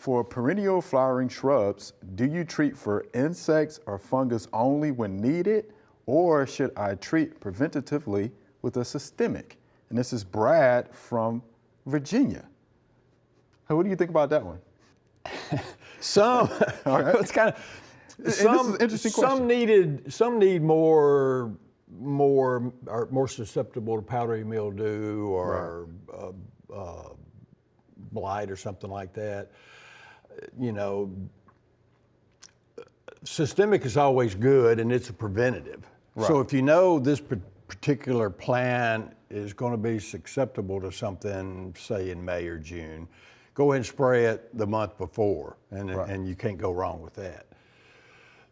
for perennial flowering shrubs, do you treat for insects or fungus only when needed, or should I treat preventatively with a systemic? And this is Brad from Virginia. Hey, what do you think about that one? Some, it's kind of, This is an interesting question. some need more susceptible to powdery mildew or blight or something like that. You know, systemic is always good, and it's a preventative. Right. So if you know this particular plant is going to be susceptible to something, say in May or June, go ahead and spray it the month before, and you can't go wrong with that.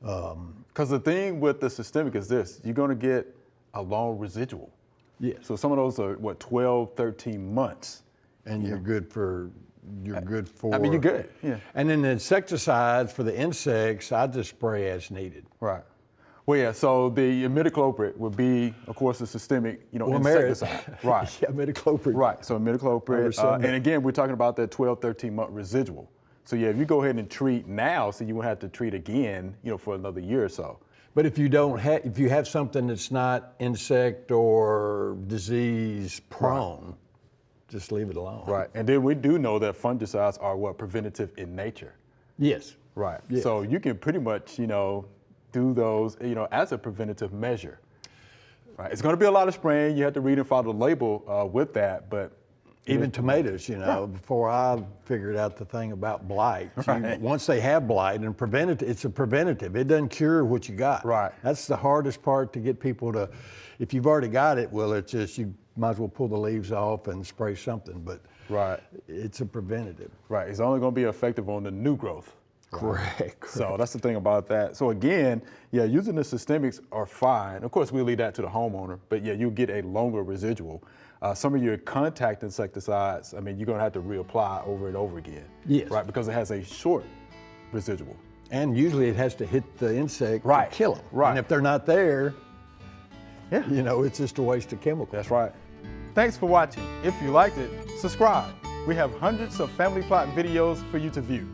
Because the thing with the systemic is this, you're going to get a long residual. Yes. So some of those are, 12, 13 months. And you're good for, I mean, you're good, yeah. And then the insecticides for the insects, I just spray as needed. Right. Well, yeah, so the imidacloprid would be, of course, a systemic, insecticide. Right. Yeah, imidacloprid. Right, so imidacloprid. And again, we're talking about that 12, 13-month residual. So yeah, if you go ahead and treat now, so you won't have to treat again, for another year or so. But if you if you have something that's not insect or disease prone, just leave it alone. Right, and then we do know that fungicides are preventative in nature. Yes. Right, Yes. So you can pretty much, do those, as a preventative measure. Right, it's gonna be a lot of spraying. You have to read and follow the label with that, but even tomatoes, before I figured out the thing about blight, once they have blight, and it's a preventative. It doesn't cure what you got. Right. That's the hardest part to get people to, if you've already got it, well, it's just, you might as well pull the leaves off and spray something, but it's a preventative. Right, it's only gonna be effective on the new growth. Correct. So that's the thing about that. So again, using the systemics are fine. Of course, we'll leave that to the homeowner, but you'll get a longer residual. Some of your contact insecticides, I mean, you're gonna have to reapply over and over again. Yes. Right, because it has a short residual. And usually it has to hit the insect to kill them. Right. And if they're not there, it's just a waste of chemical. That's right. Thanks for watching. If you liked it, subscribe. We have hundreds of family plot videos for you to view.